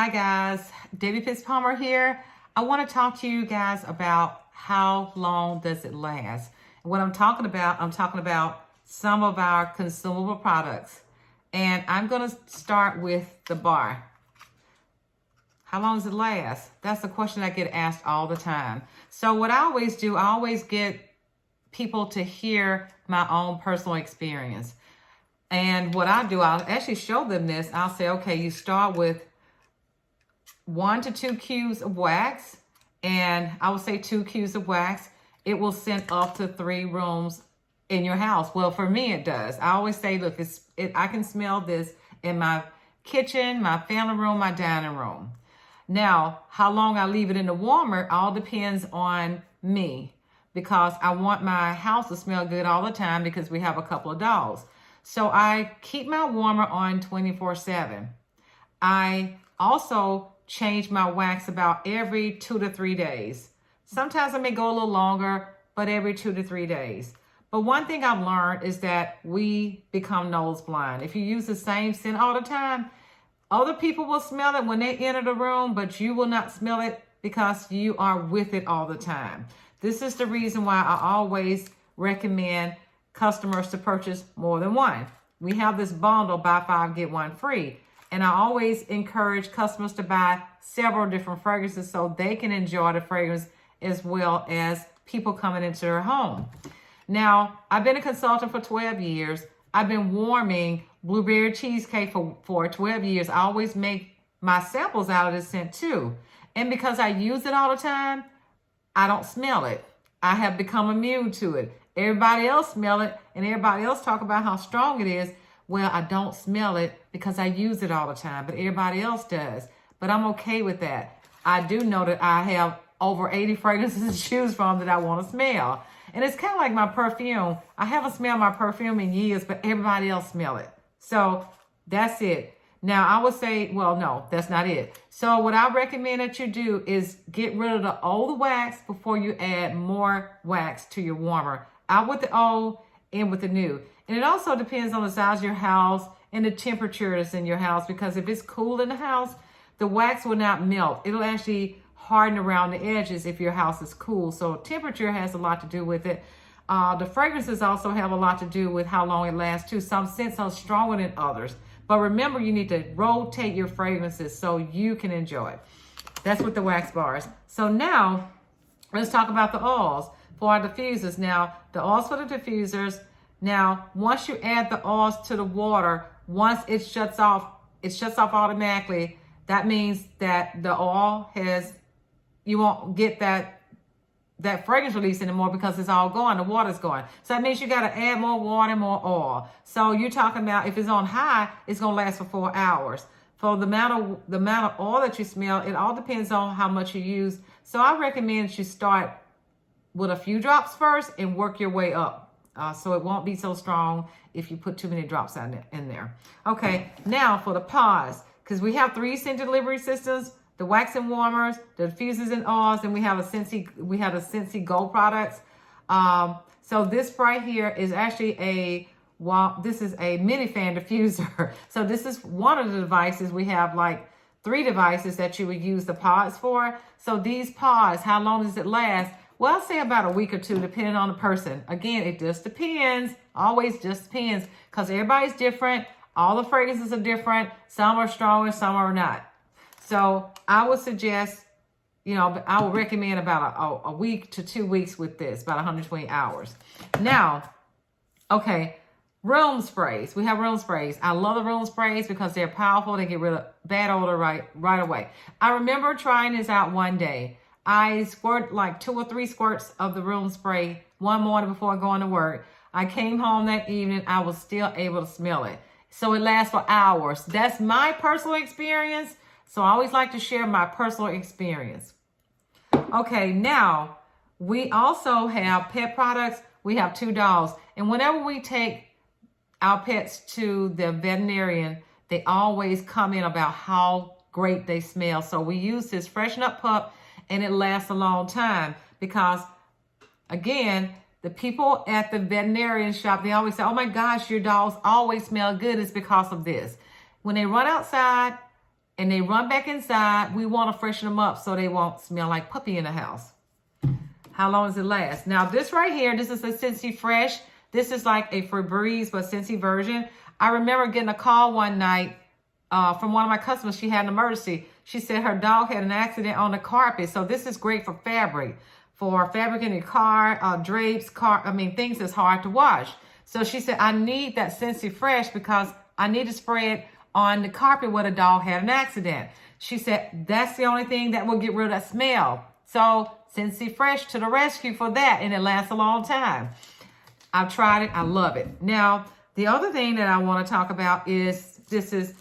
Hi guys, Debbie Pitts Palmer here. I want to talk to you guys about how long does it last. What I'm talking about some of our consumable products. And I'm going to start with the bar. How long does it last? That's the question I get asked all the time. So what I always do, I always get people to hear my own personal experience. And what I do, I'll actually show them this. I'll say, okay, you start with 1 to 2 cubes of wax, and I would say 2 cubes of wax. It will scent up to 3 rooms in your house. Well, for me, it does. I always say, look, I can smell this in my kitchen, my family room, my dining room. Now, how long I leave it in the warmer all depends on me, because I want my house to smell good all the time because we have a couple of dogs. So I keep my warmer on 24/7. I also change my wax about every 2 to 3 days. Sometimes I may go a little longer, but every 2 to 3 days. But one thing I've learned is that we become nose blind. If you use the same scent all the time, other people will smell it when they enter the room, but you will not smell it because you are with it all the time. This is the reason why I always recommend customers to purchase more than one. We have this bundle, buy 5, get 1 free. And I always encourage customers to buy several different fragrances so they can enjoy the fragrance as well as people coming into their home. Now, I've been a consultant for 12 years. I've been warming blueberry cheesecake for 12 years. I always make my samples out of this scent too. And because I use it all the time, I don't smell it. I have become immune to it. Everybody else smell it and everybody else talk about how strong it is. Well, I don't smell it because I use it all the time, but everybody else does. But I'm okay with that. I do know that I have over 80 fragrances to choose from that I want to smell. And it's kind of like my perfume. I haven't smelled my perfume in years, but everybody else smell it. So that's it. Now, I would say, well, no, that's not it. So what I recommend that you do is get rid of the old wax before you add more wax to your warmer. Out with the old, in with the new. And it also depends on the size of your house and the temperature that's in your house, because if it's cool in the house, the wax will not melt. It'll actually harden around the edges if your house is cool. So temperature has a lot to do with it. The fragrances also have a lot to do with how long it lasts too. Some scents are stronger than others. But remember, you need to rotate your fragrances so you can enjoy it. That's with the wax bars. So now, let's talk about the oils for our diffusers. Now, the oils for the diffusers. Now, once you add the oils to the water, once it shuts off automatically. That means that the oil you won't get that fragrance release anymore because it's all gone. The water's gone. So that means you got to add more water, more oil. So you're talking about if it's on high, it's going to last for 4 hours. For the amount of oil that you smell, it all depends on how much you use. So I recommend that you start with a few drops first and work your way up. So it won't be so strong if you put too many drops in there. Okay, now for the pods, because we have 3 scent delivery systems: the wax and warmers, the diffusers and oils, and we have a Scentsy Gold products. So this right here is actually this is a mini fan diffuser. So this is one of the devices. We have like 3 devices that you would use the pods for. So these pods, how long does it last? Well, I'll say about a week or 2, depending on the person. Again, it just depends. Always just depends, because everybody's different. All the fragrances are different. Some are stronger, some are not. So I would suggest, I would recommend about a week to 2 weeks with this, about 120 hours. Now, okay, room sprays. We have room sprays. I love the room sprays because they're powerful. They get rid of bad odor right away. I remember trying this out one day. I squirt like 2 or 3 squirts of the room spray one morning before going to work. I came home that evening. I was still able to smell it. So it lasts for hours. That's my personal experience. So I always like to share my personal experience. Okay, now we also have pet products. We have 2 dogs. And whenever we take our pets to the veterinarian, they always comment about how great they smell. So we use this Freshen Up Pup, and it lasts a long time because, again, the people at the veterinarian shop, they always say, oh my gosh, your dogs always smell good. It's because of this. When they run outside and they run back inside, we want to freshen them up so they won't smell like puppy in the house. How long does it last? Now, this right here, this is a Scentsy Fresh. This is like a Febreze, but Scentsy version. I remember getting a call one night from one of my customers. She had an emergency. She said her dog had an accident on the carpet. So this is great for fabric in your car, drapes, things that's hard to wash. So she said, I need that Scentsy Fresh because I need to spray it on the carpet where the dog had an accident. She said, that's the only thing that will get rid of that smell. So Scentsy Fresh to the rescue for that, and it lasts a long time. I've tried it. I love it. Now, the other thing that I want to talk about is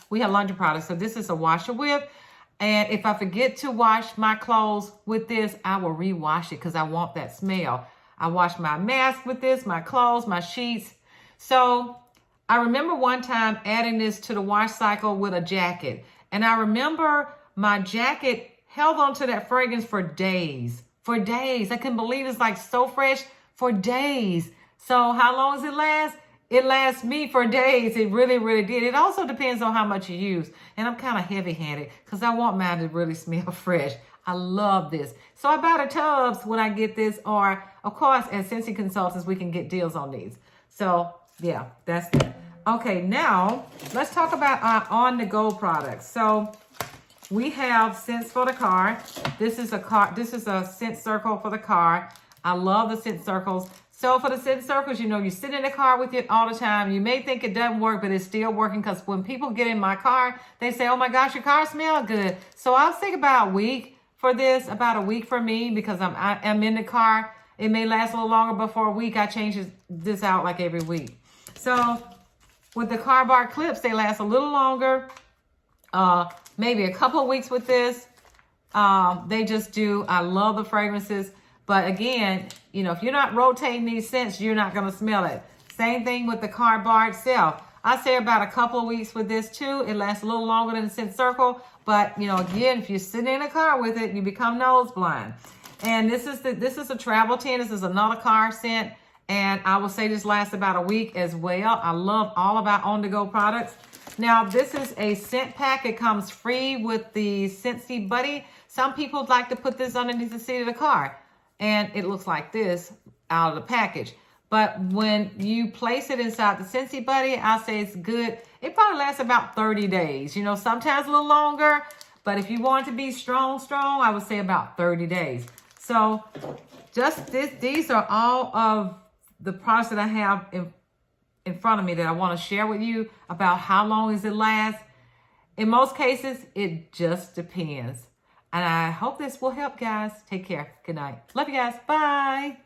we have laundry products. So this is a washer whip. And if I forget to wash my clothes with this, I will rewash it because I want that smell. I wash my mask with this, my clothes, my sheets. So I remember one time adding this to the wash cycle with a jacket. And I remember my jacket held on to that fragrance for days. For days. I couldn't believe it's like so fresh for days. So how long does it last? It lasts me for days. It really, really did. It also depends on how much you use. And I'm kind of heavy-handed because I want mine to really smell fresh. I love this. So I buy the tubs when I get this, or of course, as Scentsy consultants, we can get deals on these. So yeah, that's it. Okay, now let's talk about our on-the-go products. So we have scents for the car. This is a scent circle for the car. I love the scent circles. So for the scent circles, you sit in the car with it all the time. You may think it doesn't work, but it's still working because when people get in my car, they say, oh my gosh, your car smells good. So I'll think about a week for this, about a week for me because I'm in the car. It may last a little longer, but for a week, I change this out like every week. So with the car bar clips, they last a little longer, maybe a couple of weeks with this. They just do. I love the fragrances. But again, if you're not rotating these scents, you're not going to smell it. Same thing with the car bar itself. I say about a couple of weeks with this too. It lasts a little longer than the scent circle. But, again, if you're sitting in a car with it, you become nose blind. And this is a travel tin. This is another car scent. And I will say this lasts about a week as well. I love all of our on-the-go products. Now, this is a scent pack. It comes free with the Scentsy Buddy. Some people like to put this underneath the seat of the car. And it looks like this out of the package. But when you place it inside the Scentsy Buddy, I'll say it's good. It probably lasts about 30 days. Sometimes a little longer. But if you want it to be strong, I would say about 30 days. So these are all of the products that I have in front of me that I want to share with you about how long does it last. In most cases, it just depends. And I hope this will help, guys. Take care. Good night. Love you guys. Bye.